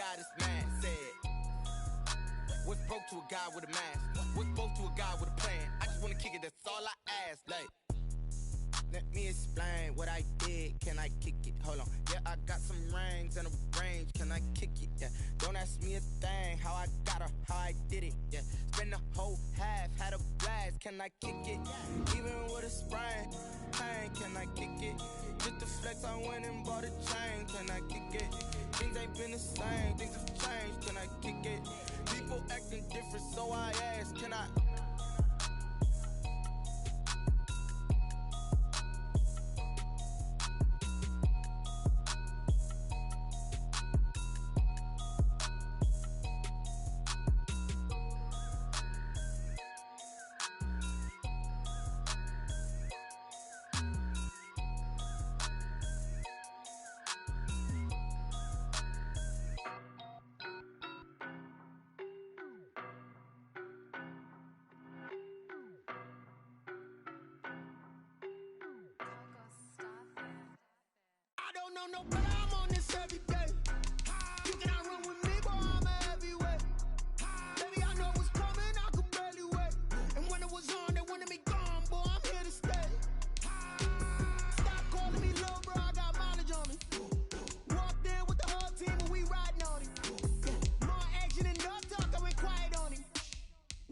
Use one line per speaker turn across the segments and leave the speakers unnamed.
guy this man said, what's broke to a guy with a mask? What's broke to a guy with a plan? I just wanna kick it, that's all I ask. Like, let me explain what I did. Can I kick it? Hold on. Yeah, I got some rings and a range. Can I kick it? Yeah. Don't ask me a thing. How I got her, how I did it. Yeah. Spend the whole half, had a blast. Can I kick it? Even with a sprain, pain. Can I kick it? Just to flex, I went and bought a chain. Can I kick it? Things ain't been the same. Things have changed. Can I kick it? People acting different, so I ask. Can I? No, but I'm on this every day. You cannot run with me, boy, I'm a heavyweight. Baby, I know what's coming, I could barely wait. And when it was on, they wanted me gone, boy, I'm here to stay. Stop calling me low, bro, I got mileage on me. Walked in with the whole team and we riding on him. More action and no talk, I went quiet on him.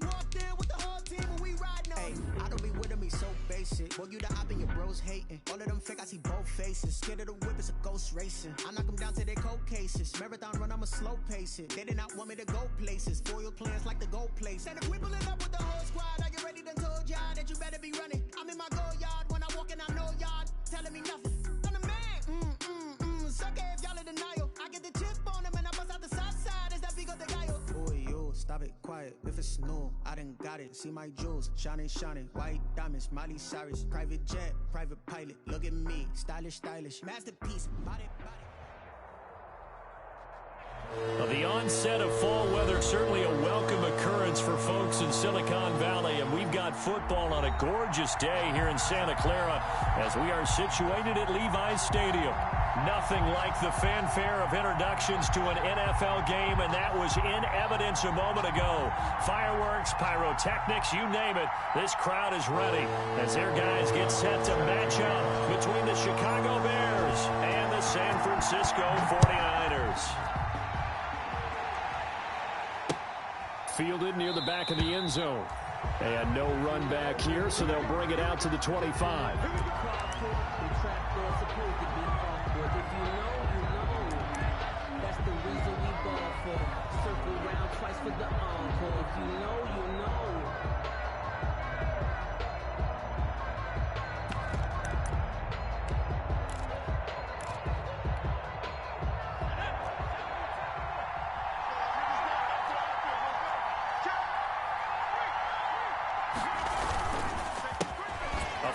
Walked in with the whole team and we riding on him.
I don't be with him, he's so basic. Boy, you the op and your bros hating. All of them fake, I see both faces. Scared of the whip, it's a ghost racing. I knock them down to their cold cases. Marathon run, I'ma slow pace it. They did not want me to go places. Foil plans like the gold place. And if we pulling up with the whole squad, are you ready? Done told y'all that you better be running. I'm in my go yard. When I walk in, I know y'all telling me nothing. I'm the man. Suck it if y'all in denial. I get the chip on them and I bust out the south side. Is that Vigo de Gallo? Boy, yo, stop it, quiet. If it's new, I done got it. See my jewels, shining, shining. White diamonds, Miley Cyrus. Private jet, private pilot. Look at me, stylish, stylish. Masterpiece, body, body.
Well, the onset of fall weather, certainly a welcome occurrence for folks in Silicon Valley, and we've got football on a gorgeous day here in Santa Clara as we are situated at Levi's Stadium. Nothing like the fanfare of introductions to an NFL game, and that was in evidence a moment ago. Fireworks, pyrotechnics, you name it, this crowd is ready as their guys get set to match up between the Chicago Bears and the San Francisco 49ers. Fielded near the back of the end zone. And no run back here, so they'll bring it out to the 25.
That's the reason we ball for. Circle round twice for the encore. If you know, you know.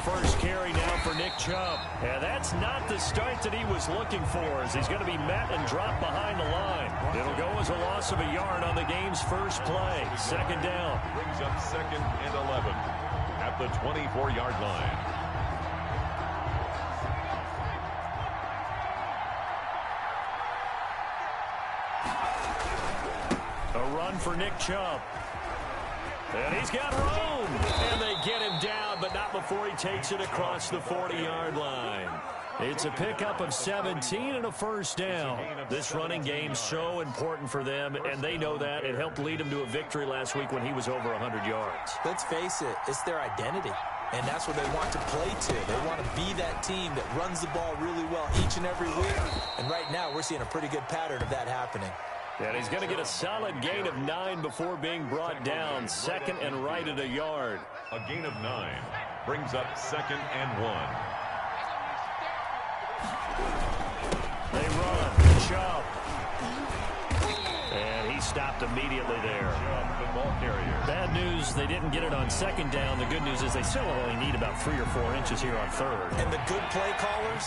First carry now for Nick Chubb. And that's not the start that he was looking for, as he's going to be met and dropped behind the line. It'll go as a loss of a yard on the game's first play. Second down.
Brings up 2nd and 11 at the 24-yard line.
A run for Nick Chubb. And he's got room. And they get him down, but not before he takes it across the 40-yard line. It's a pickup of 17 and a first down. This running game's so important for them, and they know that. It helped lead him to a victory last week when he was over 100 yards.
Let's face it, it's their identity. And that's what they want to play to. They want to be that team that runs the ball really well each and every week. And right now, we're seeing a pretty good pattern of that happening.
And he's going to get a solid gain of 9 before being brought down. 2nd and right at a yard.
A gain of 9 brings up 2nd and 1.
They run. Chubb. And he stopped immediately there.
Chubb, the ball carrier.
Bad news, they didn't get it on 2nd down. The good news is they still only need about 3 or 4 inches here on 3rd.
And the good play callers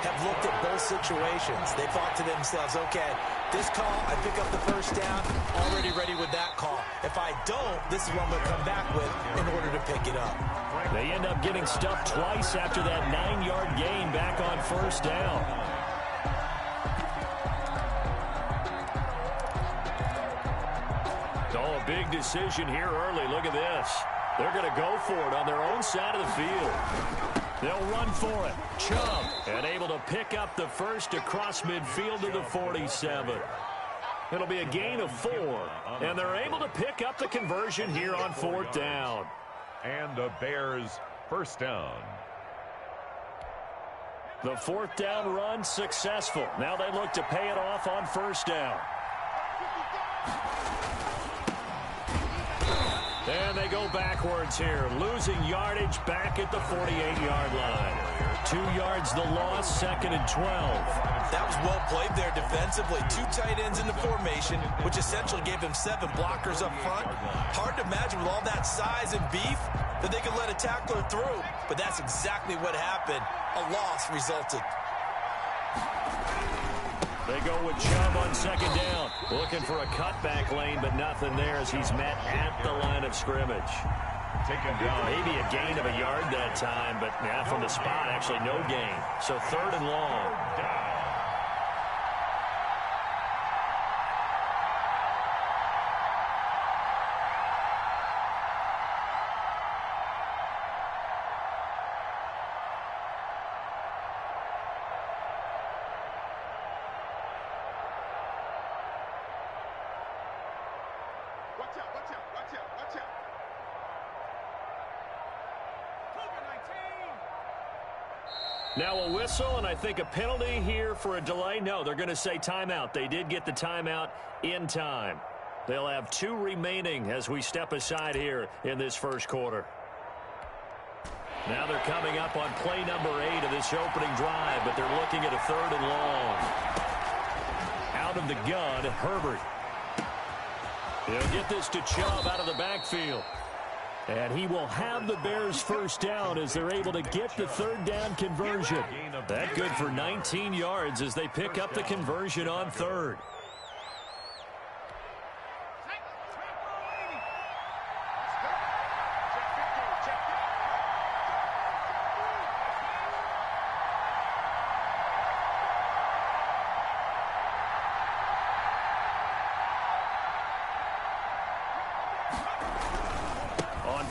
have looked at both situations. They thought to themselves, okay, this call, I pick up the first down, already ready with that call. If I don't, this is what I'm going to come back with in order to pick it up.
They end up getting stuffed twice after that 9-yard gain back on 1st down. a big decision here early. Look at this. They're going to go for it on their own side of the field. They'll run for it. Chubb, and able to pick up the first across midfield to the 47. It'll be a gain of 4, and they're able to pick up the conversion here on 4th down.
And the Bears first down.
The 4th down run successful. Now they look to pay it off on 1st down. And they go backwards here, losing yardage back at the 48-yard line. 2 yards the loss, 2nd and 12.
That was well played there defensively. 2 tight ends in the formation, which essentially gave them 7 blockers up front. Hard to imagine with all that size and beef that they could let a tackler through. But that's exactly what happened. A loss resulted.
They go with Chubb on 2nd down. Looking for a cutback lane, but nothing there as he's met at the line of scrimmage.
Taken down.
Maybe a gain of a yard that time, but from the spot, actually no gain. So 3rd and long. Now a whistle, and I think a penalty here for a delay. No, they're going to say timeout. They did get the timeout in time. They'll have 2 remaining as we step aside here in this first quarter. Now they're coming up on play number 8 of this opening drive, but they're looking at a 3rd and long. Out of the gun, Herbert. He'll get this to Chubb out of the backfield. And he will have the Bears first down as they're able to get the 3rd down conversion. That good for 19 yards as they pick up the conversion on 3rd.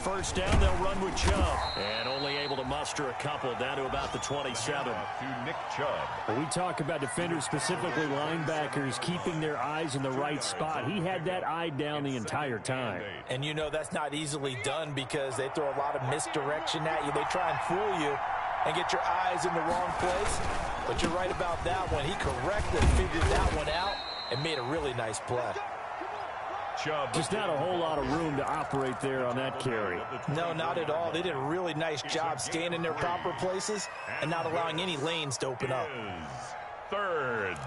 First down, they'll run with Chubb. And only able to muster a couple down to about the 27.
To Nick Chubb.
When we talk about defenders, specifically linebackers, keeping their eyes in the right spot, he had that eye down the entire time.
And you know that's not easily done because they throw a lot of misdirection at you. They try and fool you and get your eyes in the wrong place. But you're right about that one. He correctly figured that one out and made a really nice play.
Just not a whole lot of room to operate there on that carry.
No, not at all. They did a really nice job staying in their proper places and not allowing any lanes to open up.
3rd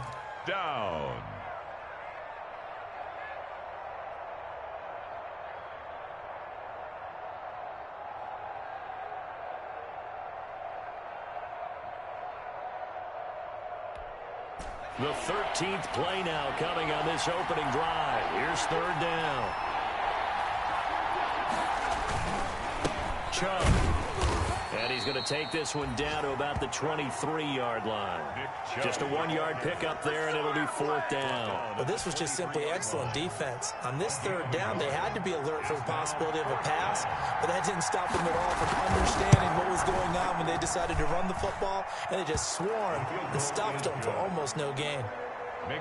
down.
The 13th play now coming on this opening drive. Here's 3rd down. Chubb. And he's going to take this one down to about the 23-yard line. Just a 1-yard pickup there, and it'll be 4th down.
But this was just simply excellent defense. On this 3rd down, they had to be alert for the possibility of a pass, but that didn't stop them at all from understanding what was going on when they decided to run the football, and they just swarmed and stopped them for almost no gain.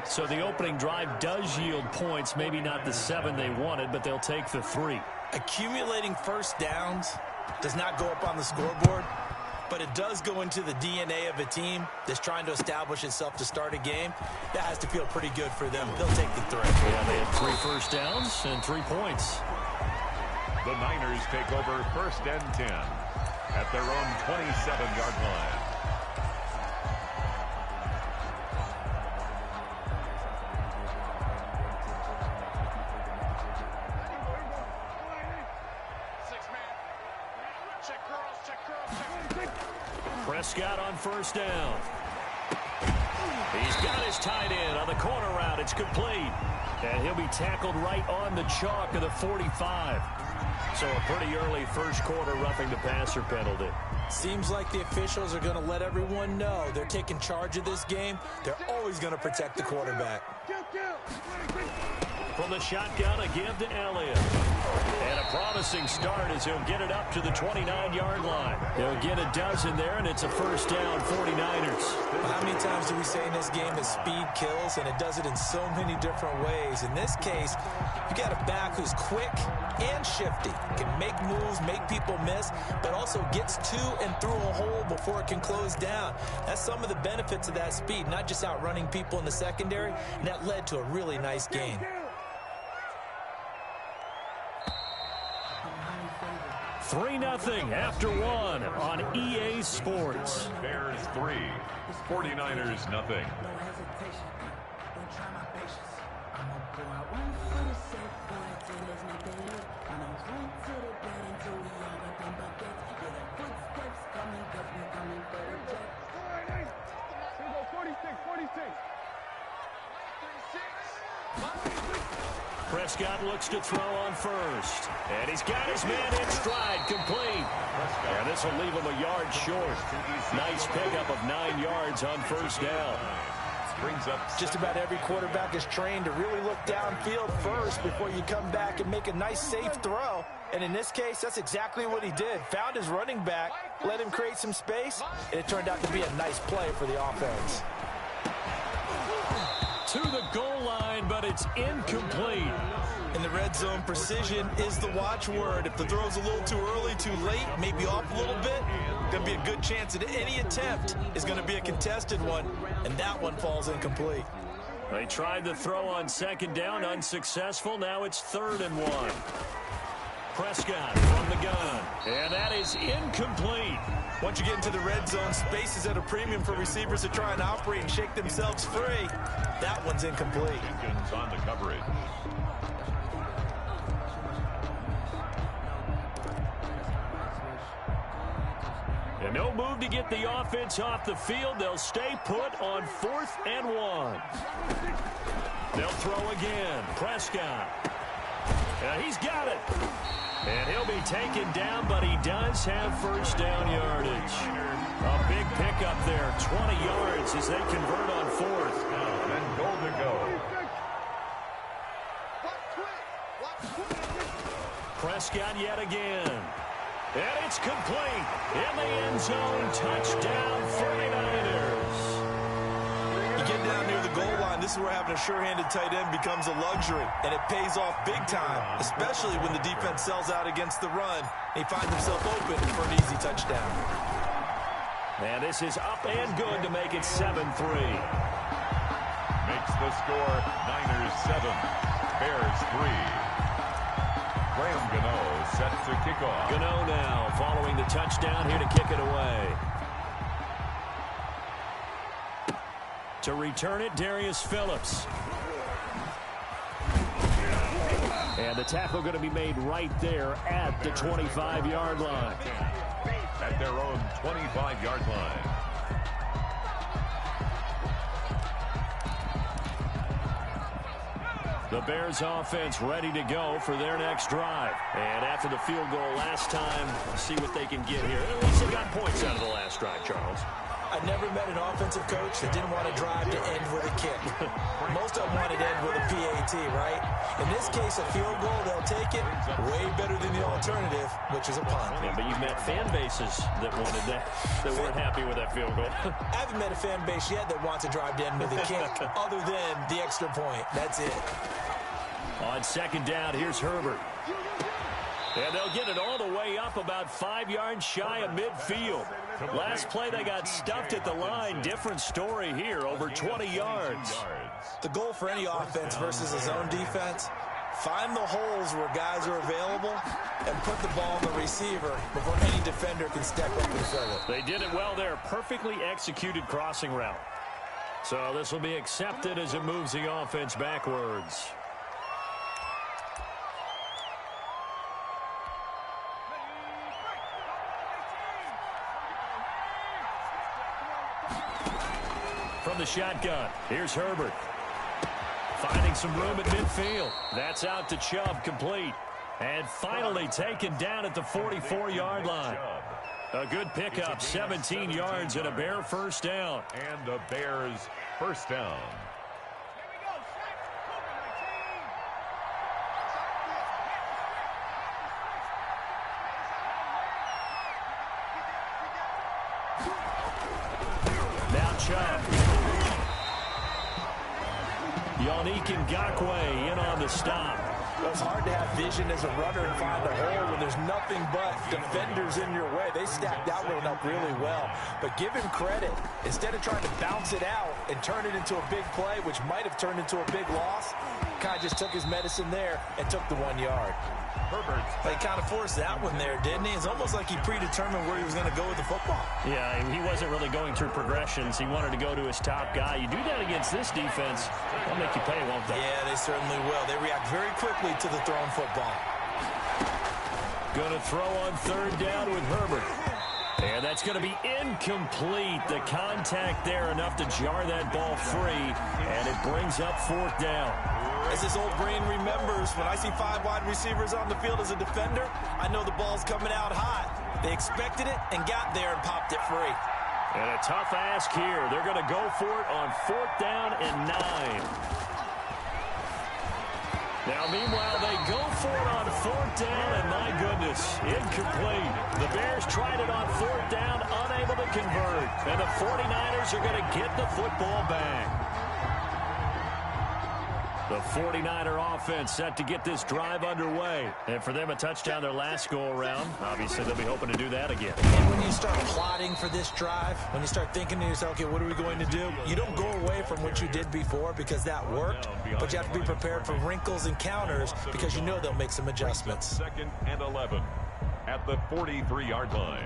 So the opening drive does yield points, maybe not the 7 they wanted, but they'll take the 3.
Accumulating first downs does not go up on the scoreboard, but it does go into the DNA of a team that's trying to establish itself to start a game. That has to feel pretty good for them. They'll take the 3.
Yeah, they had 3 first downs and 3 points.
The Niners take over 1st and 10 at their own 27-yard line.
Prescott on 1st down. He's got his tight end on the corner route. It's complete. And he'll be tackled right on the chalk of the 45. So a pretty early first quarter roughing the passer penalty.
Seems like the officials are going to let everyone know they're taking charge of this game. They're always going to protect the quarterback.
From the shotgun, a give to Elliott. And a promising start as he'll get it up to the 29-yard line. He'll get a dozen there, and it's a first down, 49ers.
How many times do we say in this game that speed kills, and it does it in so many different ways? In this case, you got a back who's quick and shifty, can make moves, make people miss, but also gets to and through a hole before it can close down. That's some of the benefits of that speed, not just outrunning people in the secondary, and that led to a really nice gain.
3-0 after one on EA Sports.
Bears 3, 49ers nothing.
Prescott looks to throw on first. And he's got his man in stride, complete. And this will leave him a yard short. Nice pickup of 9 yards on first down.
Brings up
just about every quarterback is trained to really look downfield first before you come back and make a nice, safe throw. And in this case, that's exactly what he did. Found his running back, let him create some space, and it turned out to be a nice play for the offense.
To the goal line, but it's incomplete.
In the red zone, precision is the watchword. If the throw's a little too early, too late, maybe off a little bit, going to be a good chance that any attempt is going to be a contested one, and that one falls incomplete.
They tried the throw on second down, unsuccessful. Now it's 3rd and 1. Prescott from the gun, and that is incomplete.
Once you get into the red zone, space is at a premium for receivers to try and operate and shake themselves free. That one's incomplete.
Jenkins on the coverage.
And no move to get the offense off the field. They'll stay put on 4th and 1. They'll throw again. Prescott. He's got it. And he'll be taken down, but he does have first down yardage. A big pickup there, 20 yards as they convert on 4th.
And goal to go.
Prescott yet again. And it's complete. In the end zone, touchdown 49ers.
You get down near the goal line, this is where having a sure-handed tight end becomes a luxury, and it pays off big time, especially when the defense sells out against the run. He finds himself open for an easy touchdown.
And this is up and good to make it 7-3.
Makes the score Niners 7, Bears 3. Graham Gano set to kick off.
Gano now following the touchdown here to kick it away. To return it, Darius Phillips. And the tackle going to be made right there at the 25-yard line.
At their own 25-yard line.
The Bears offense ready to go for their next drive. And after the field goal last time, see what they can get here. At least they got points out of the last drive, Charles.
I've never met an offensive coach that didn't want to drive to end with a kick. Most of them wanted to end with a PAT, right? In this case, a field goal, they'll take it. Way better than the alternative, which is a punt.
Yeah, but you've met fan bases that wanted that weren't happy with that field goal.
I haven't met a fan base yet that wants to drive to end with a kick, other than the extra point. That's it.
On second down, here's Herbert. And they'll get it all the way up about 5 yards shy of midfield. Last play, they got stuffed at the line. Different story here, over 20 yards.
The goal for any offense versus a zone defense, find the holes where guys are available and put the ball on the receiver before any defender can step up and fill it.
They did it well there. Perfectly executed crossing route. So this will be accepted as it moves the offense backwards. From the shotgun, here's Herbert. Finding some room at midfield. That's out to Chubb, complete. And finally taken down at the 44-yard line. A good pickup, 17 yards and a Bear first down.
And the Bears first down.
Now Chubb. Yannick Ngakoue in on the stop.
It's hard to have vision as a runner and find a hole when there's nothing but defenders in your way. They stacked that one up really well. But give him credit. Instead of trying to bounce it out and turn it into a big play, which might have turned into a big loss, kind of just took his medicine there and took the 1 yard. They kind of forced that one there, didn't he? It's almost like he predetermined where he was going to go with the football.
Yeah, he wasn't really going through progressions. He wanted to go to his top guy. You do that against this defense, they'll make you pay, won't they?
Yeah, they certainly will. They react very quickly to the thrown football.
Going to throw on third down with Herbert. And that's going to be incomplete. The contact there enough to jar that ball free, and it brings up fourth down.
As his old brain remembers, when I see 5 wide receivers on the field as a defender, I know the ball's coming out hot. They expected it and got there and popped it free.
And a tough ask here. They're going to go for it on fourth down and 9. Now, meanwhile, they go for it on fourth down, and my goodness, incomplete. The Bears tried it on fourth down, unable to convert. And the 49ers are going to get the football back. The 49er offense set to get this drive underway. And for them, a touchdown their last go-around. Obviously, they'll be hoping to do that again.
And when you start plotting for this drive, when you start thinking to yourself, okay, what are we going to do? You don't go away from what you did before because that worked, but you have to be prepared for wrinkles and counters because you know they'll make some adjustments.
2nd and 11 at the 43-yard line.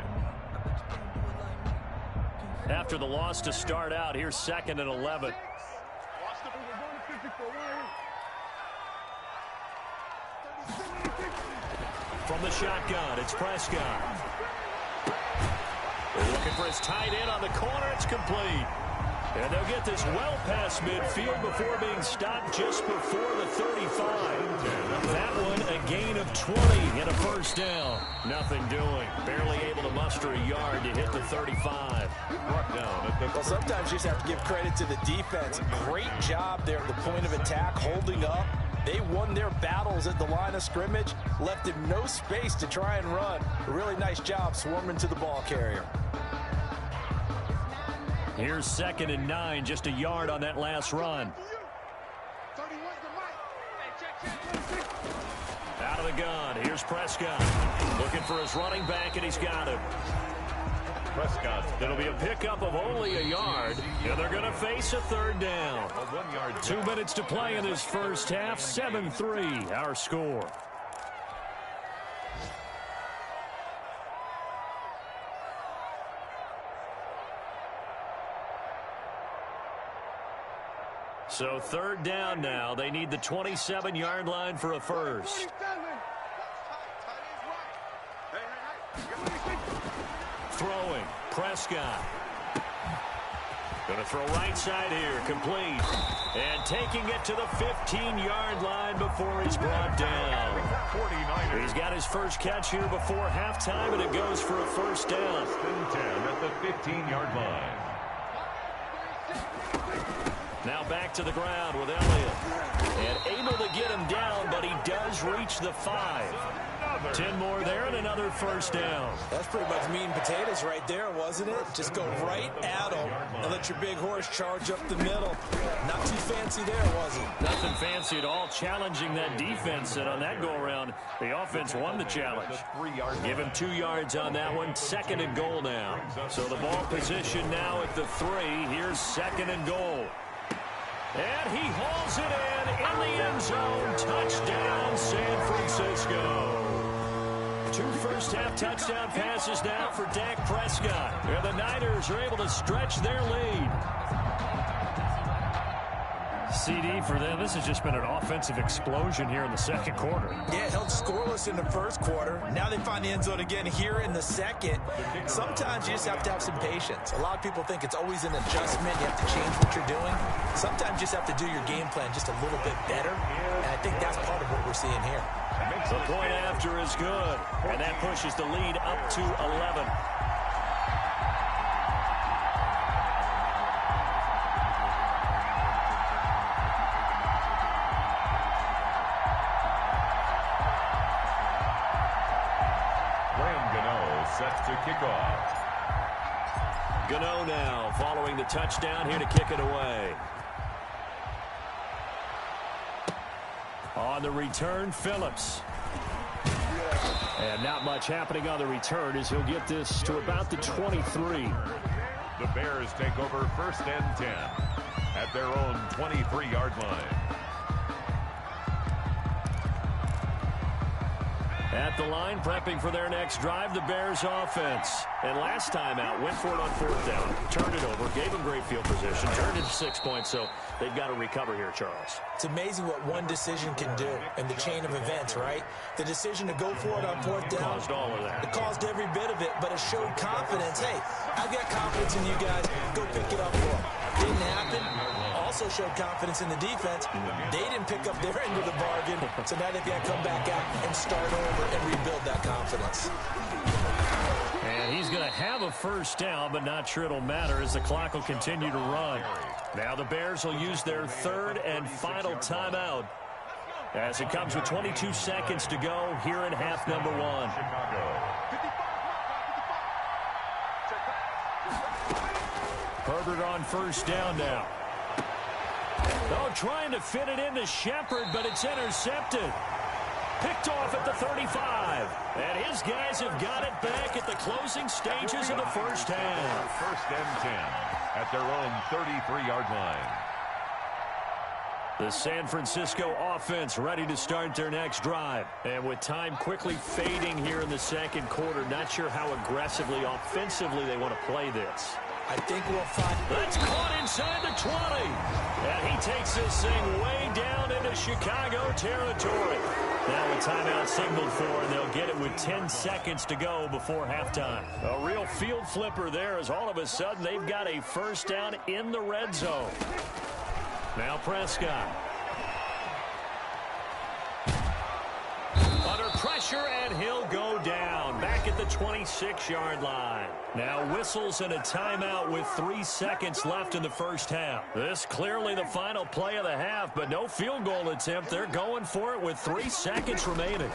After the loss to start out, here's 2nd and 11. From the shotgun, it's Prescott. They're looking for his tight end on the corner. It's complete. And they'll get this well past midfield before being stopped just before the 35. That one, a gain of 20 and a first down. Nothing doing. Barely able to muster a yard to hit the 35.
Brought down at the
Well, sometimes you just have to give credit to the defense. Great job there at the point of attack, holding up. They won their battles at the line of scrimmage, left him no space to try and run. A really nice job swarming to the ball carrier.
Here's 2nd and 9, just a yard on that last run. Out of the gun, here's Prescott. Looking for his running back, and he's got him.
Prescott.
It'll be a pickup of only a yard, and they're going to face a third down.
A 1 yard.
2 minutes to play in this first half, 7-3, our score. So third down now. They need the 27-yard line for a first. Throwing, Prescott. Going to throw right side here, complete. And taking it to the 15-yard line before he's brought down.
49ers.
He's got his first catch here before halftime, and it goes for a first down.
10 at the 15-yard line.
Now back to the ground with Elliott. And able to get him down, but he does reach the 5. 10 more there and another first down.
That's pretty much meat and potatoes right there, wasn't it? Just go right at him and let your big horse charge up the middle. Not too fancy there, was it?
Nothing fancy at all, challenging that defense. And on that go-around, the offense won the challenge. Give him 2 yards on that one. 2nd and goal now. So the ball position now at the 3. Here's 2nd and goal. And he hauls it in the end zone. Touchdown, San Francisco. 2 first-half touchdown passes now for Dak Prescott. And the Niners are able to stretch their lead. CD for them, this has just been an offensive explosion here in the second quarter.
Yeah, held scoreless in the first quarter. Now they find the end zone again here in the second. Sometimes you just have to have some patience. A lot of people think it's always an adjustment. You have to change what you're doing. Sometimes you just have to do your game plan just a little bit better. And I think that's part of what we're seeing here.
The point after is good. And that pushes the lead up to 11.
set to kick off.
Gano now following the touchdown here to kick it away. On the return, Phillips. And not much happening on the return as he'll get this to about the 23.
The Bears take over 1st and 10 at their own 23-yard line.
At the line, prepping for their next drive, the Bears offense. And last time out, went for it on 4th down, turned it over, gave them great field position, turned it to 6 points, so they've got to recover here, Charles.
It's amazing what one decision can do in the chain of events, right? The decision to go for it on 4th down.
Caused all of that.
It caused every bit of it, but it showed confidence. Hey, I've got confidence in you guys. Go pick it up for them. Didn't happen. Also showed confidence in the defense. They didn't pick up their end of the bargain, so now they've got to come back out and start over and rebuild that confidence.
And he's going to have a 1st down, but not sure it'll matter as the clock will continue to run. Now the Bears will use their 3rd and final timeout as it comes with 22 seconds to go here in half number 1. Herbert on 1st down now. Oh, trying to fit it into Shepard, but it's intercepted. Picked off at the 35. And his guys have got it back at the closing stages of the 1st half.
1st and 10 at their own 33-yard line.
The San Francisco offense ready to start their next drive. And with time quickly fading here in the 2nd quarter, not sure how aggressively, offensively they want to play this.
I think we'll find...
That's caught inside the 20. And he takes this thing way down into Chicago territory. Now a timeout signaled for, and they'll get it with 10 seconds to go before halftime. A real field flipper there as all of a sudden they've got a 1st down in the red zone. Now Prescott. Under pressure, and he'll go down. Back at the 26-yard line. Now whistles and a timeout with 3 seconds left in the 1st half. This clearly the final play of the half, but no field goal attempt. They're going for it with 3 seconds remaining.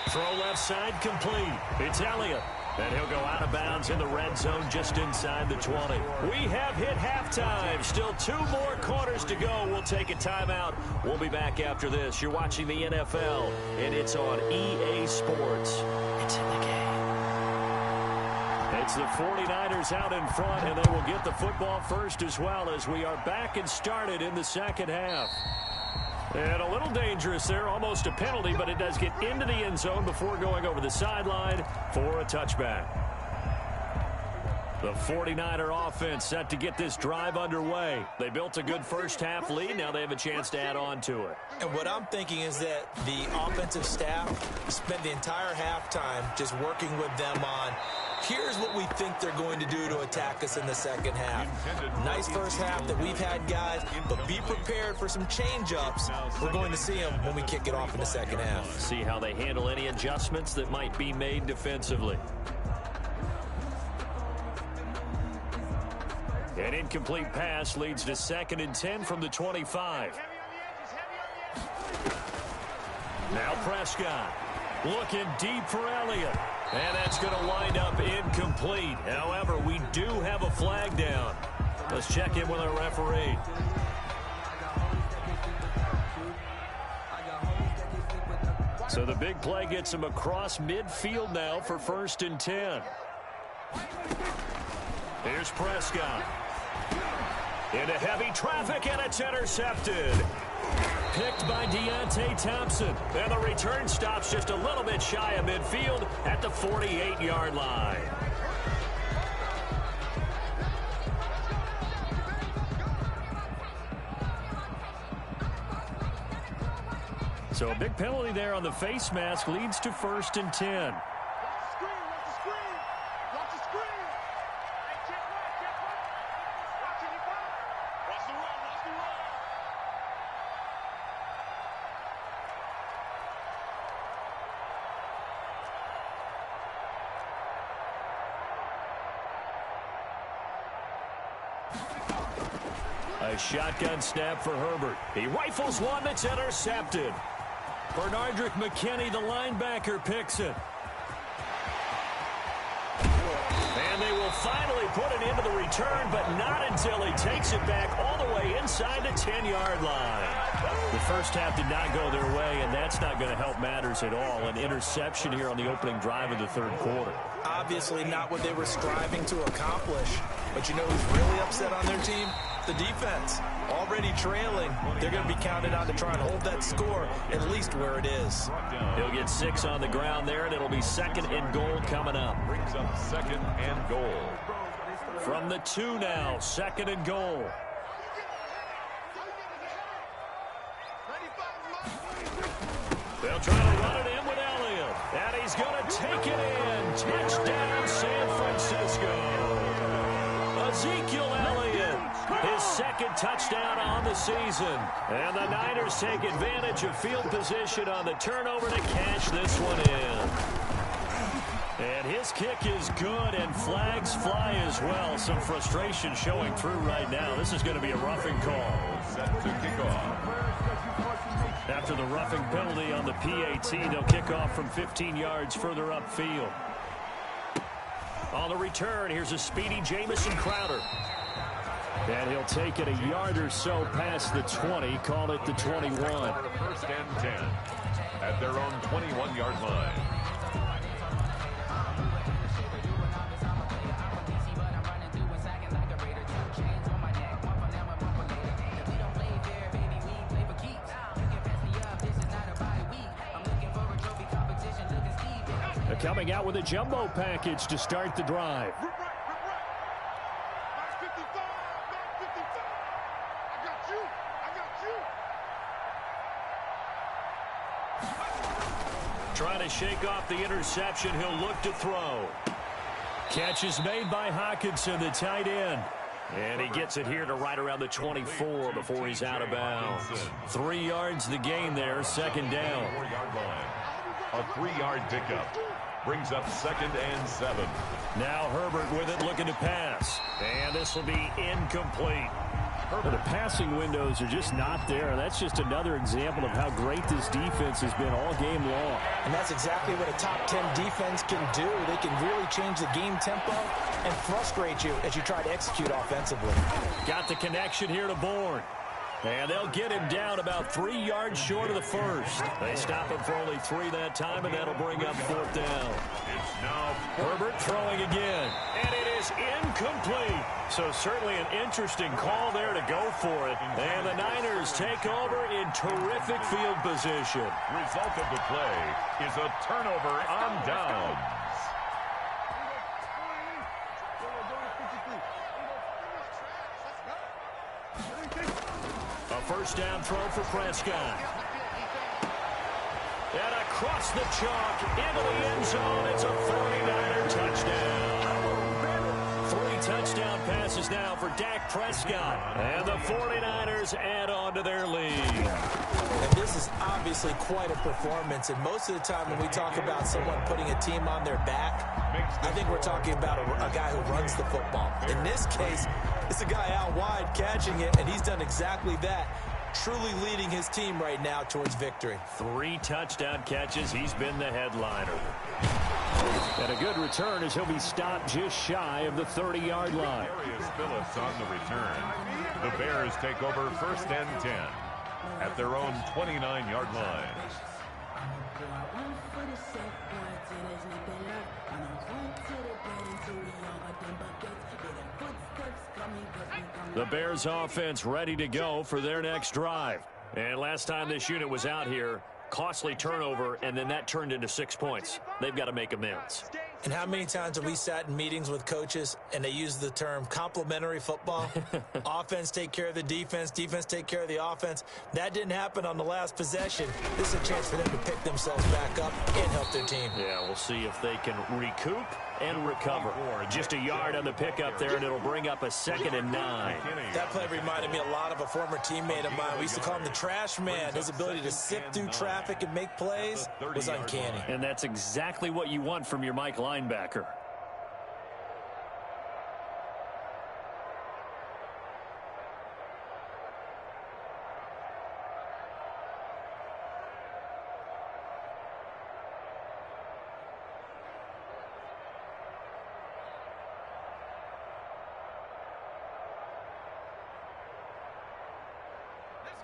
Throw left side complete. It's Elliott. And he'll go out of bounds in the red zone just inside the 20. We have hit halftime. Still 2 more quarters to go. We'll take a timeout. We'll be back after this. You're watching the NFL, and it's on EA Sports. It's in the game. It's the 49ers out in front, and they will get the football first as well as we are back and started in the 2nd half. And a little dangerous there, almost a penalty, but it does get into the end zone before going over the sideline for a touchback. The 49er offense set to get this drive underway. They built a good 1st half lead. Now they have a chance to add on to it.
And what I'm thinking is that the offensive staff spent the entire halftime just working with them on, here's what we think they're going to do to attack us in the 2nd half. Nice 1st half that we've had, guys, but be prepared for some change-ups. We're going to see them when we kick it off in the 2nd half.
See how they handle any adjustments that might be made defensively. An incomplete pass leads to 2nd and 10 from the 25. Now Prescott looking deep for Elliott. And that's going to wind up incomplete. However, we do have a flag down. Let's check in with our referee. So the big play gets him across midfield now for 1st and 10. Here's Prescott. Into heavy traffic, and it's intercepted. Picked by Deontay Thompson. And the return stops just a little bit shy of midfield at the 48-yard line. So a big penalty there on the face mask leads to 1st and 10. A shotgun snap for Herbert. He rifles one that's intercepted. Bernardrick McKinney, the linebacker, picks it. And they will finally put it into the return, but not until he takes it back all the way inside the 10-yard line. The first half did not go their way, and that's not going to help matters at all. An interception here on the opening drive of the third quarter.
Obviously not what they were striving to accomplish. But you know who's really upset on their team? The defense. Already trailing. They're going to be counted on to try and hold that score at least where it is.
He'll get 6 on the ground there, and it'll be 2nd and goal coming up.
Brings up 2nd and goal.
From the 2 now, 2nd and goal. They'll try to run it in with Elliott. And he's going to take it in. Touchdown, San Francisco. Ezekiel Elliott, his 2nd touchdown on the season. And the Niners take advantage of field position on the turnover to cash this one in. And his kick is good, and flags fly as well. Some frustration showing through right now. This is going to be a roughing call.
Set to kick off.
After the roughing penalty on the PAT, they'll kick off from 15 yards further upfield. On the return, here's a speedy Jamison Crowder. And he'll take it a yard or so past the 20, call it the 21.
1st and 10 at their own 21-yard line.
They're coming out with a jumbo package to start the drive. Trying to shake off the interception. He'll look to throw. Catch is made by Hockenson, the tight end. And he gets it here to right around the 24 before he's out of bounds. 3 yards the gain there, 2nd down.
4-yard line. A 3-yard pickup. Brings up 2nd and 7.
Now Herbert with it, looking to pass. And this will be incomplete. The passing windows are just not there. That's just another example of how great this defense has been all game long.
And that's exactly what a top 10 defense can do. They can really change the game tempo and frustrate you as you try to execute offensively.
Got the connection here to Bourne. And they'll get him down about 3 yards short of the first. They stop him for only 3 that time, and that'll bring up 4th down.
It's now
Herbert throwing again. And it is incomplete. So certainly an interesting call there to go for it. And the Niners take over in terrific field position.
result of the play is a turnover on downs.
A first down throw for Prescott. And across the chalk into the end zone. It's a 49er touchdown. 3 touchdown passes now for Dak Prescott. And the 49ers add on to their lead.
And this is obviously quite a performance. And most of the time when we talk about someone putting a team on their back, I think we're talking about a guy who runs the football. In this case, it's a guy out wide catching it, and he's done exactly that. Truly leading his team right now towards victory.
3 touchdown catches. He's been the headliner. And a good return as he'll be stopped just shy of the 30-yard line.
Darius Phillips on the return. The Bears take over 1st and 10 at their own 29-yard line.
The Bears offense ready to go for their next drive. And last time this unit was out here, costly turnover, and then that turned into 6 points. They've got to make amends.
And how many times have we sat in meetings with coaches and they use the term complementary football? Offense take care of the defense, defense take care of the offense. That didn't happen on the last possession. This is a chance for them to pick themselves back up and help their team.
Yeah, we'll see if they can recoup and recover. Just a yard on the pickup there, and it'll bring up a 2nd and 9.
That play reminded me a lot of a former teammate of mine. We used to call him the trash man. His ability to sift through traffic and make plays was uncanny.
And that's exactly what you want from your Mike linebacker.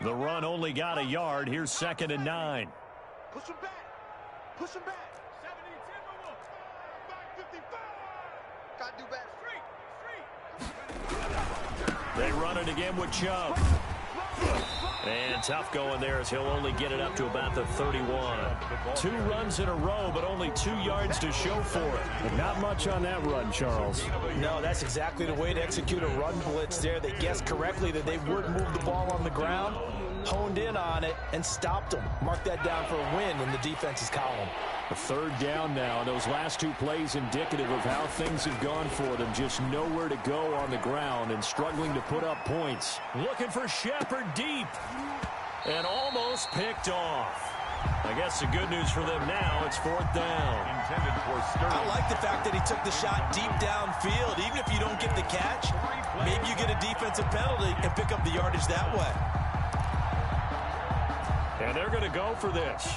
The run only got a yard. Here's 2nd and 9.
Push him back. Push him back. 70-10, gotta do better.
They run it again with Chubb. And tough going there as he'll only get it up to about the 31. 2 runs in a row, but only 2 yards to show for it.
And not much on that run, Charles.
No, that's exactly the way to execute a run blitz there. They guessed correctly that they would move the ball on the ground, honed in on it, and stopped them. Mark that down for a win in the defense's column.
A 3rd down now. Those last 2 plays indicative of how things have gone for them. Just nowhere to go on the ground and struggling to put up points. Looking for Shepard deep. And almost picked off. I guess the good news for them now, it's 4th down.
Intended for Sterling.
I like the fact that he took the shot deep downfield. Even if you don't get the catch, maybe you get a defensive penalty and pick up the yardage that way.
And they're going to go for this.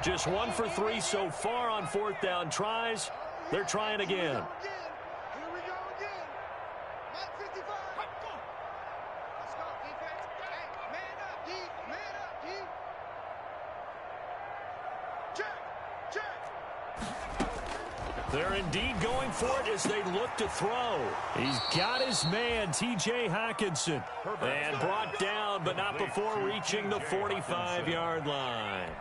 Just 1 for 3 so far on 4th down tries. They're trying again.
Here we go again. Mike 55. Let's go, defense. Hey, man up, D. Man up, D. Check.
They're indeed going for it as they look to throw. He's got his man, T.J. Hockenson. And brought down, but not before reaching the 45-yard line.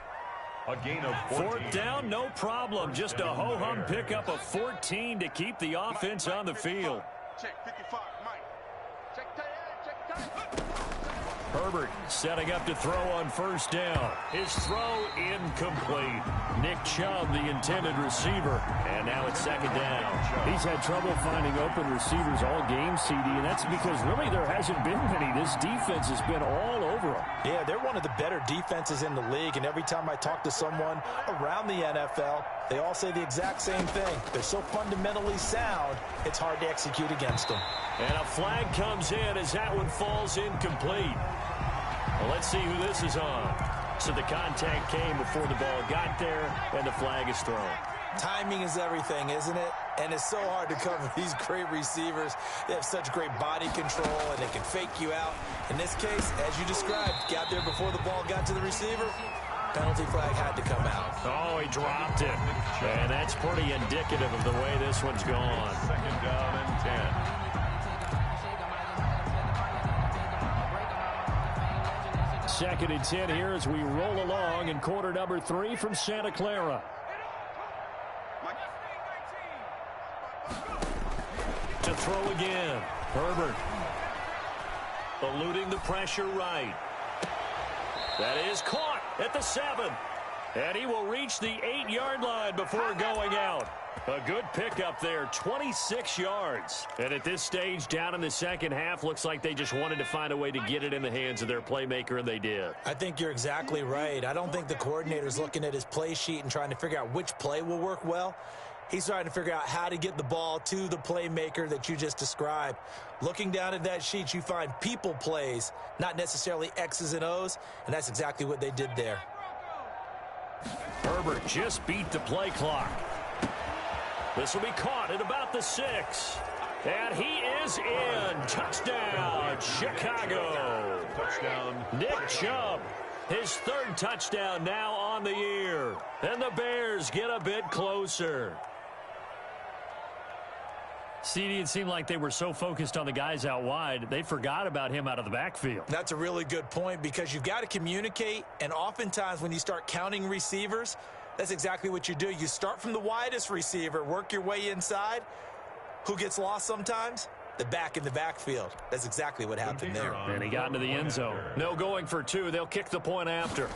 A gain of 14.
4th down, no problem. Just a ho-hum pickup of 14 to keep the offense on the field.
Check 55, Mike. Check tight end, check tight.
Herbert setting up to throw on 1st down. His throw incomplete. Nick Chubb, the intended receiver. And now it's 2nd down.
He's had trouble finding open receivers all game, CD, and that's because really there hasn't been many. This defense has been all over them.
Yeah, they're one of the better defenses in the league, and every time I talk to someone around the NFL, they all say the exact same thing. They're so fundamentally sound, it's hard to execute against them.
And a flag comes in as that one falls incomplete. Well, let's see who this is on. So the contact came before the ball got there, and the flag is thrown.
Timing is everything, isn't it? And it's so hard to cover these great receivers. They have such great body control, and they can fake you out. In this case, as you described, got there before the ball got to the receiver. Penalty flag had to come out.
Oh, he dropped it. And that's pretty indicative of the way this one's gone.
2nd down and 10.
2nd and 10 here as we roll along in quarter number 3 from Santa Clara. To throw again. Herbert. Eluding the pressure right. That is caught at the 7. And he will reach the 8-yard line before going out. A good pickup there, 26 yards. And at this stage, down in the second half, looks like they just wanted to find a way to get it in the hands of their playmaker, and they did.
I think you're exactly right. I don't think the coordinator's looking at his play sheet and trying to figure out which play will work well. He's trying to figure out how to get the ball to the playmaker that you just described. Looking down at that sheet, you find people plays, not necessarily X's and O's, and that's exactly what they did there.
Herbert just beat the play clock. This will be caught at about the 6. And he is in. Touchdown, Chicago.
Touchdown.
Nick Chubb, his 3rd touchdown now on the year. And the Bears get a bit closer. CD, it seemed like they were so focused on the guys out wide, they forgot about him out of the backfield.
That's a really good point because you've got to communicate, and oftentimes when you start counting receivers, that's exactly what you do. You start from the widest receiver, work your way inside. Who gets lost sometimes? The back in the backfield. That's exactly what happened there.
And he got into the end zone. No going for 2. They'll kick the point after.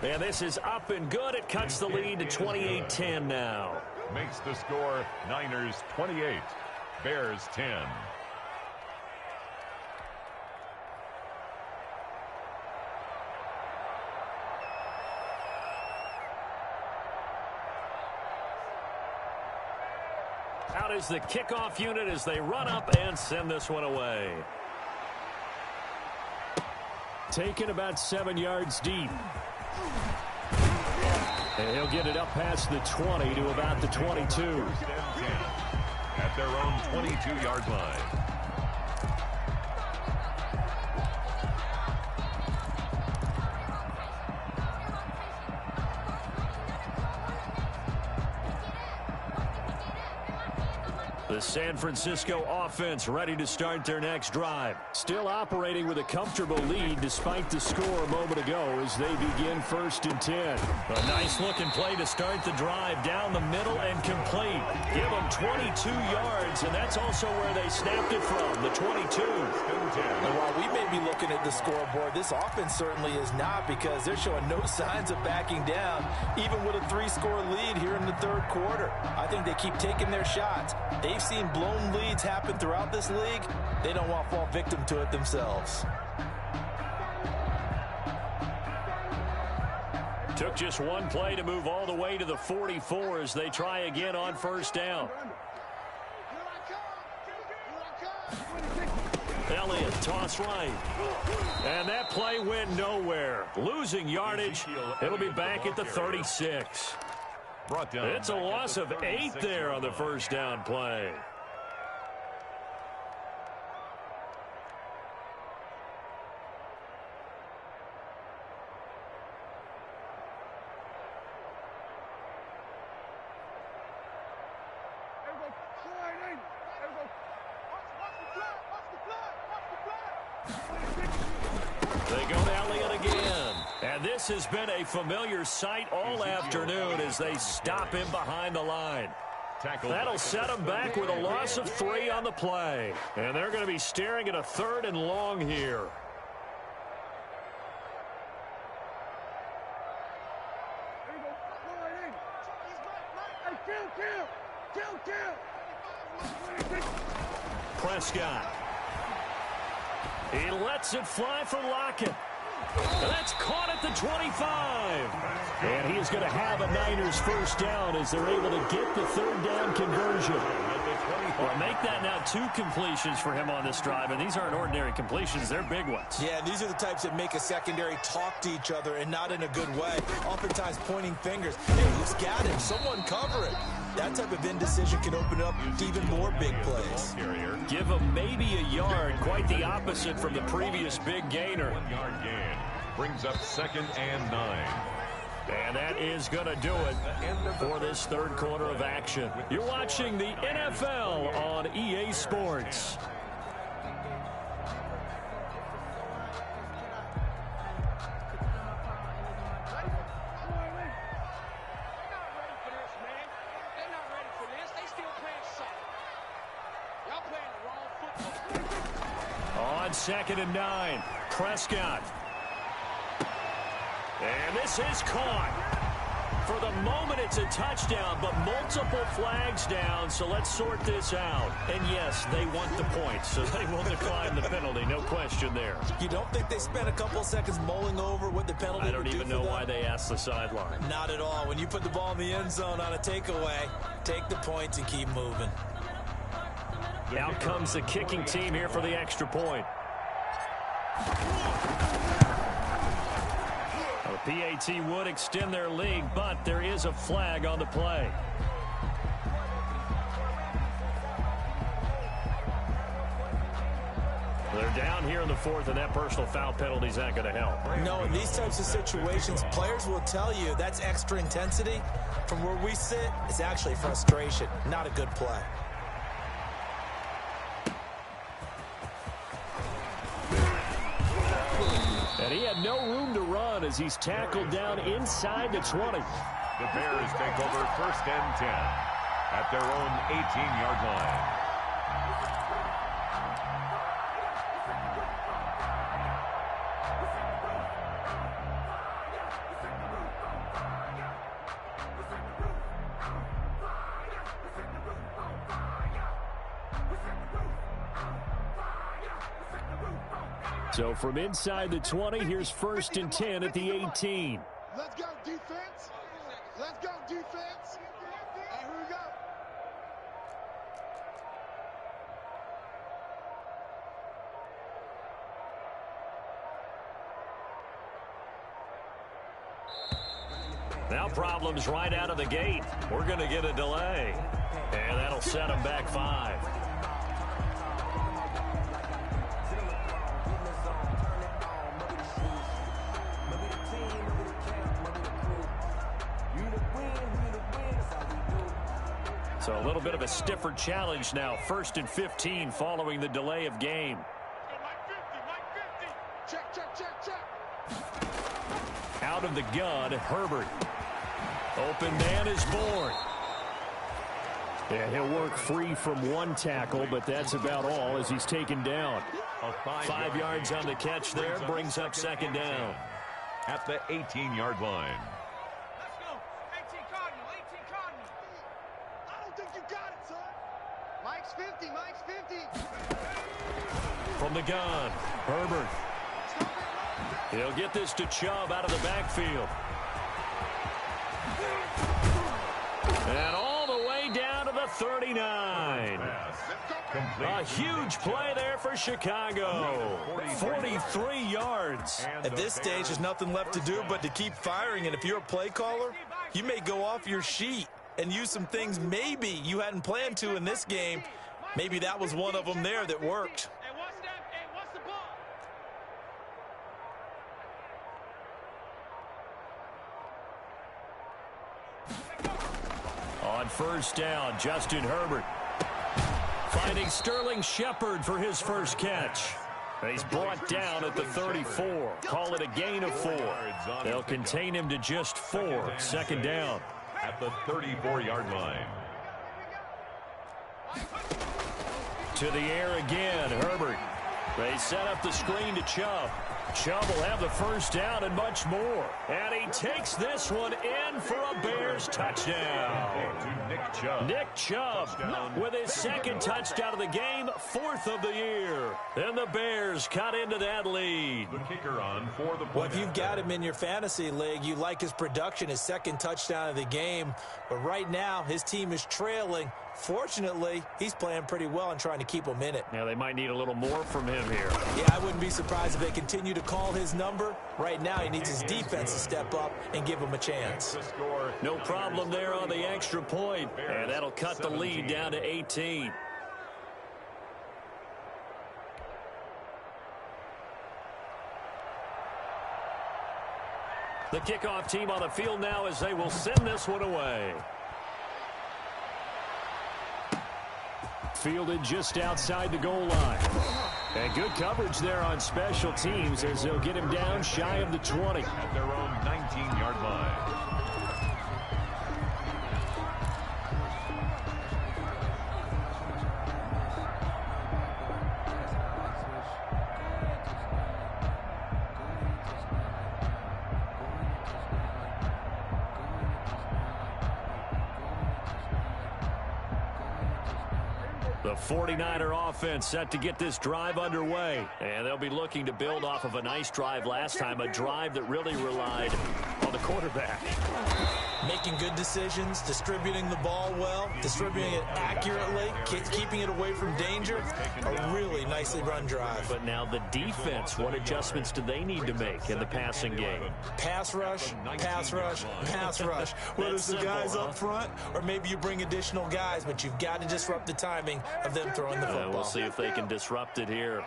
And this is up and good. It cuts the lead to 28-10 now.
Makes the score Niners 28, Bears 10.
Out is the kickoff unit as they run up and send this one away. Taken about 7 yards deep. And he'll get it up past the 20 to about the 22.
At their own 22-yard line.
The San Francisco offense ready to start their next drive. Still operating with a comfortable lead despite the score a moment ago as they begin 1st and 10. A nice-looking play to start the drive down the middle and complete. Give them 22 yards, and that's also where they snapped it from, the 22.
And while we may be looking at the scoreboard, this offense certainly is not, because they're showing no signs of backing down, even with a 3-score lead here in the 3rd quarter. I think they keep taking their shots. They've seen blown leads happen throughout this league. They don't want to fall victim to it themselves.
Took just one play to move all the way to the 44 as they try again on 1st down. Elliott, toss right. And that play went nowhere. Losing yardage. It'll be back at the 36. It's a loss of 8 there on the 1st down play. They go to Elliott again. And this has been a familiar sight all afternoon as they stop him behind the line. That'll set them back with a loss of 3 on the play. And they're going to be staring at a 3rd and long here. Prescott. He lets it fly for Lockett. That's caught at the 25. And he is going to have a Niners 1st down as they're able to get the 3rd down conversion. Well, make that now 2 completions for him on this drive, and these aren't ordinary completions. They're big ones.
Yeah, these are the types that make a secondary talk to each other, and not in a good way. Oftentimes pointing fingers. Hey, who's got him? Someone cover it. That type of indecision can open up even more big plays.
Give him maybe a yard, quite the opposite from the previous big gainer.
1-yard gain brings up 2nd and 9.
And that is going to do it for this 3rd quarter of action. You're watching the NFL on EA Sports. On 2nd and 9, Prescott. And this is caught. For the moment, it's a touchdown, but multiple flags down, so let's sort this out. And yes, they want the points, so they will decline the penalty, no question there.
You don't think they spent a couple seconds mulling over what the penalty
I don't
would do
even
for
know
them?
why they asked the sideline.
Not at all. When you put the ball in the end zone on a takeaway, take the points and keep moving.
Out comes the kicking team here for the extra point. The PAT would extend their lead, but there is a flag on the play. They're down here in the 4th, and that personal foul penalty is not going to help.
No, in these types of situations, players will tell you that's extra intensity. From where we sit, it's actually frustration, not a good play.
And he had no room to run as he's tackled down inside the 20.
The Bears take over 1st and 10 at their own 18-yard line.
So from inside the 20, here's 1st and 10 at the 18.
Let's go, defense. Let's go, defense. And here we go.
Now problems right out of the gate. We're going to get a delay. And that'll set them back 5. So a little bit of a stiffer challenge now. 1st and 15 following the delay of game. Out of the gun, Herbert. Open man is born. Yeah, he'll work free from one tackle, but that's about all as he's taken down. 5 yards on the catch there, brings up 2nd down.
At the 18-yard line.
Let's go. 18 Cardinal, 18 Cardinal. I don't think you got it, son. Mike's 50, Mike's 50.
From the gun, Herbert. He'll get this to Chubb out of the backfield. And all the way down to the 39. A huge play there for Chicago. 43 yards.
At this stage, there's nothing left to do but to keep firing. And if you're a play caller, you may go off your sheet and use some things maybe you hadn't planned to in this game. Maybe that was one of them there that worked.
On 1st down, Justin Herbert finding Sterling Shepard for his first catch. He's brought down at the 34. Call it a gain of 4. They'll contain him to just 4. 2nd down.
At the 34-yard line.
To the air again, Herbert. They set up the screen to Chubb. Chubb will have the 1st down and much more. And he takes this one in for a Bears touchdown. Nick Chubb with his 2nd touchdown of the game, 4th of the year. And the Bears cut into that lead.
The kicker on for the
Well, if you've got him in your fantasy league, you like his production, his 2nd touchdown of the game. But right now, his team is trailing. Fortunately, he's playing pretty well and trying to keep them in it.
Now, they might need a little more from him here.
Yeah, I wouldn't be surprised if they continue to call his number. Right now, he needs his defense to step up and give him a chance.
No problem there on the extra point. And that'll cut the lead down to 18. The kickoff team on the field now as they will send this one away. Fielded just outside the goal line. And good coverage there on special teams as they'll get him down shy of the 20.
At their own 19-yard line.
The 49er offense set to get this drive underway. And they'll be looking to build off of a nice drive last time, a drive that really relied on the quarterback.
Making good decisions, distributing the ball well, distributing it accurately, keeping it away from danger. A really nicely run drive.
But now the defense, what adjustments do they need to make in the passing game?
Pass rush, pass rush, pass rush. Whether it's the guys up front or maybe you bring additional guys, but you've got to disrupt the timing of them throwing the football.
We'll see if they can disrupt it here.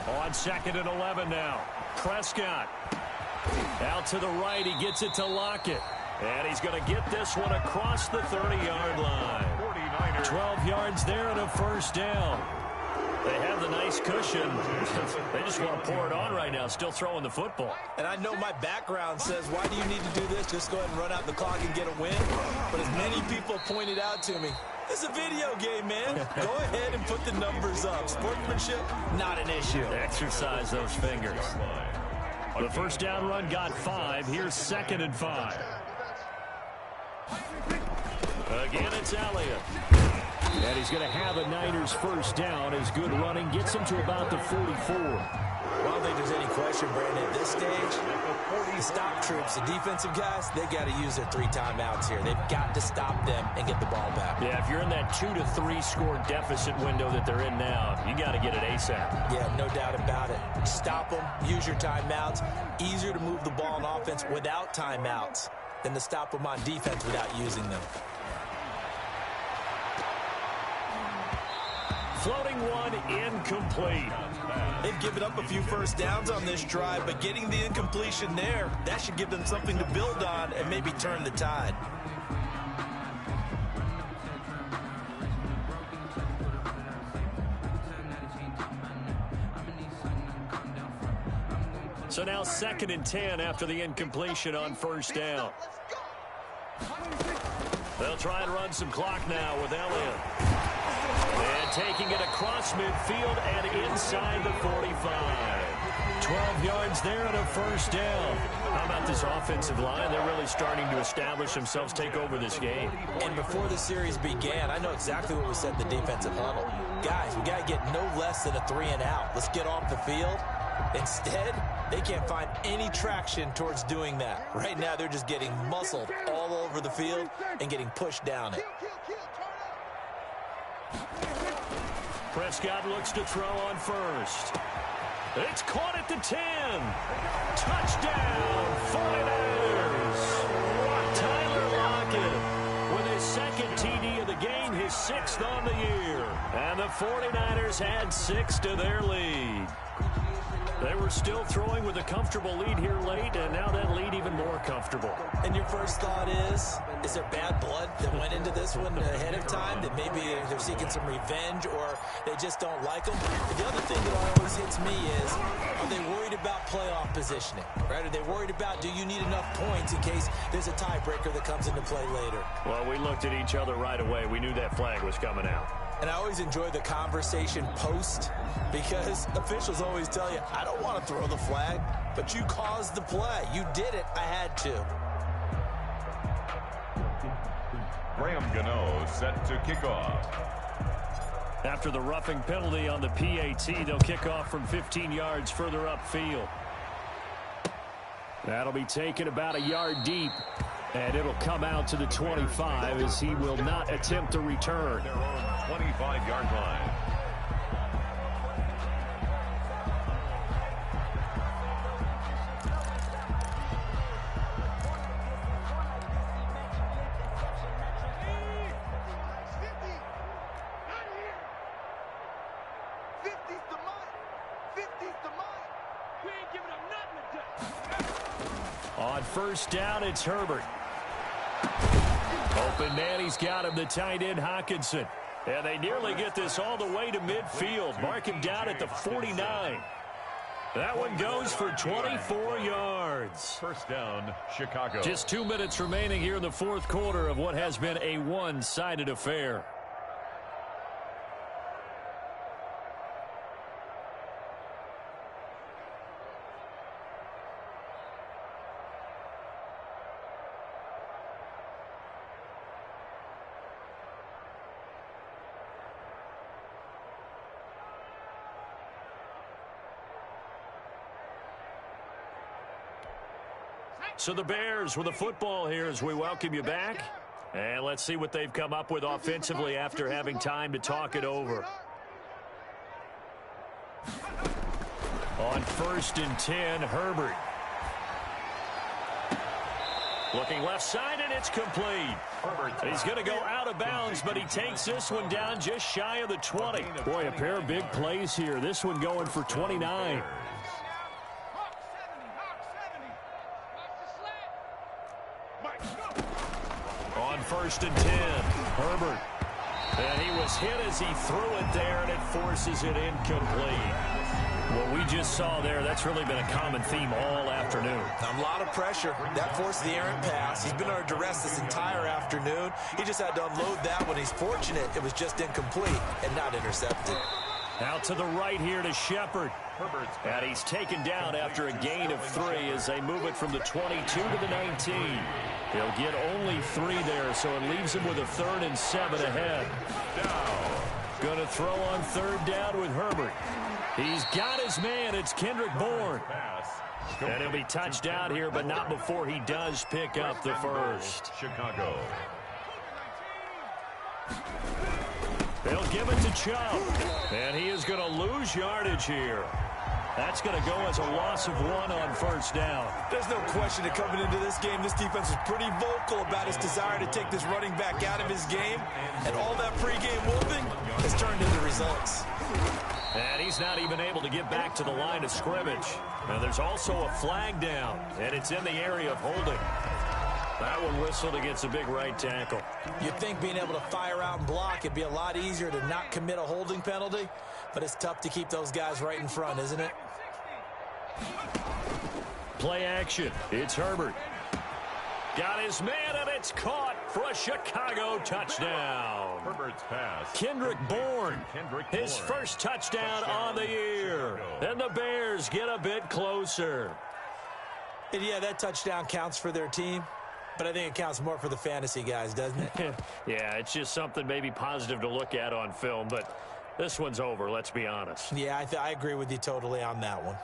On 2nd and 11 now. Prescott. Out to the right, he gets it to Lockett. And he's going to get this one across the 30-yard line. 12 yards there and a 1st down. They have the nice cushion. They just want to pour it on right now, still throwing the football.
And I know my background says, why do you need to do this? Just go ahead and run out the clock and get a win. But as many people pointed out to me, it's a video game, man. Go ahead and put the numbers up. Sportsmanship, not an issue.
Exercise those fingers. The 1st down run got 5. Here's 2nd and 5. Again, it's Elliott. And he's going to have a Niners 1st down as good running gets him to about the 44.
I don't think there's any question, Brandon, at this stage, the stop troops, the defensive guys, they got to use their 3 timeouts here. They've got to stop them and get the ball back.
Yeah, if you're in that 2 to 3 score deficit window that they're in now, you got to get it ASAP.
Yeah, no doubt about it. Stop them, use your timeouts. Easier to move the ball on offense without timeouts than to stop them on defense without using them.
Floating one, incomplete.
They've given up a few 1st downs on this drive, but getting the incompletion there, that should give them something to build on and maybe turn the tide.
So now 2nd and 10 after the incompletion on first down. They'll try and run some clock now with Elliott. And taking it across midfield and inside the 45. 12 yards there and a first down. How about this offensive line? They're really starting to establish themselves, take over this game.
And before the series began, I know exactly what was said in the defensive huddle. Guys, we got to get no less than a 3 and out. Let's get off the field. Instead, they can't find any traction towards doing that. Right now, they're just getting muscled all over the field and getting pushed down it.
Prescott looks to throw on first. It's caught at the 10. Touchdown, 49ers. Tyler Lockett with his 2nd TD of the game, his 6th on the year. And the 49ers had 6 to their lead. They were still throwing with a comfortable lead here late, and now that lead even more comfortable.
And your first thought is there bad blood that went into this one ahead of time, that maybe they're seeking some revenge or they just don't like them? But the other thing that always hits me is, are they worried about playoff positioning? Right? Are they worried about, do you need enough points in case there's a tiebreaker that comes into play later?
Well, we looked at each other right away. We knew that flag was coming out.
And I always enjoy the conversation post, because officials always tell you, I don't want to throw the flag, but you caused the play. You did it. I had to.
Graham Gano set to kick off.
After the roughing penalty on the PAT, they'll kick off from 15 yards further upfield. That'll be taken about a yard deep. And it'll come out to the 25 as he will not attempt a return.
Their own 25-yard line.
On first down, it's Herbert. Open man, he's got him, the tight end Hockenson. And they nearly get this all the way to midfield. Mark him down at the 49. That one goes for 24 yards.
First down, Chicago.
Just 2 minutes remaining here in the fourth quarter of what has been a one-sided affair. So the Bears with the football here as we welcome you back. And let's see what they've come up with offensively after having time to talk it over. On 1st and 10, Herbert. Looking left side, and it's complete. He's going to go out of bounds, but he takes this one down just shy of the 20. Boy, a pair of big plays here. This one going for 29. On 1st and 10, Herbert. And he was hit as he threw it there, and it forces it incomplete. What we just saw there, that's really been a common theme all afternoon.
A lot of pressure. That forced the errant pass. He's been under duress this entire afternoon. He just had to unload that one. He's fortunate it was just incomplete and not intercepted.
Out to the right here to Shepard. And he's taken down after a gain of 3 as they move it from the 22 to the 19. He'll get only 3 there, so it leaves him with a 3rd and 7 ahead. Going to throw on 3rd down with Herbert. He's got his man. It's Kendrick Bourne. And he'll be touched out here, but not before he does pick up the first.
Chicago.
They'll give it to Chubb. And he is going to lose yardage here. That's going to go as a loss of 1 on 1st down.
There's no question that coming into this game, this defense was pretty vocal about his desire to take this running back out of his game. And all that pregame whooping has turned into results.
And he's not even able to get back to the line of scrimmage. Now there's also a flag down, and it's in the area of holding. That one whistled against a big right tackle.
You'd think being able to fire out and block, it'd be a lot easier to not commit a holding penalty, but it's tough to keep those guys right in front, isn't it?
Play action. It's Herbert. Got his man, and it's caught for a Chicago touchdown.
Herbert's pass.
Kendrick Bourne, his first touchdown on the year. And the Bears get a bit closer.
And yeah, that touchdown counts for their team, but I think it counts more for the fantasy guys, doesn't it?
Yeah, it's just something maybe positive to look at on film, but this one's over, let's be honest.
Yeah, I agree with you totally on that one.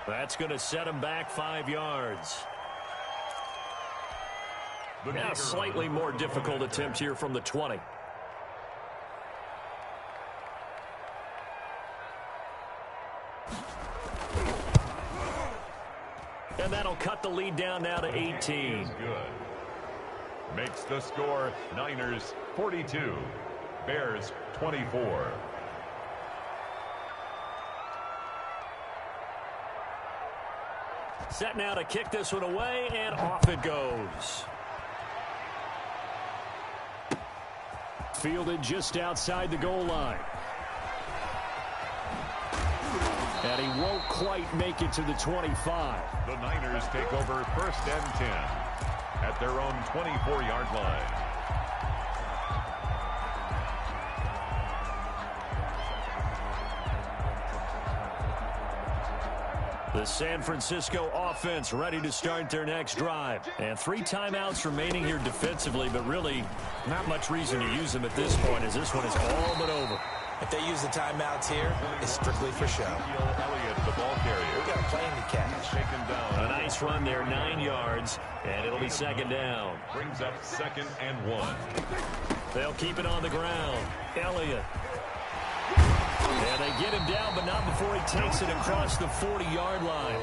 That's going to set him back 5 yards. Now, slightly more difficult attempt here from the 20. And that'll cut the lead down now to 18.
Good. Makes the score Niners 42, Bears 24.
Set now to kick this one away, and off it goes. Fielded just outside the goal line. And he won't quite make it to the 25.
The Niners take over 1st and 10 at their own 24-yard line.
The San Francisco offense ready to start their next drive. And 3 timeouts remaining here defensively, but really not much reason to use them at this point, as this one is all but over.
If they use the timeouts here, it's strictly for show.
Elliott, the ball carrier.
We got a plane to catch.
Taken down.
A nice run there, 9 yards, and it'll be 2nd down.
Brings up 2nd and 1.
They'll keep it on the ground. Elliott. And they get him down, but not before he takes it across the 40-yard line.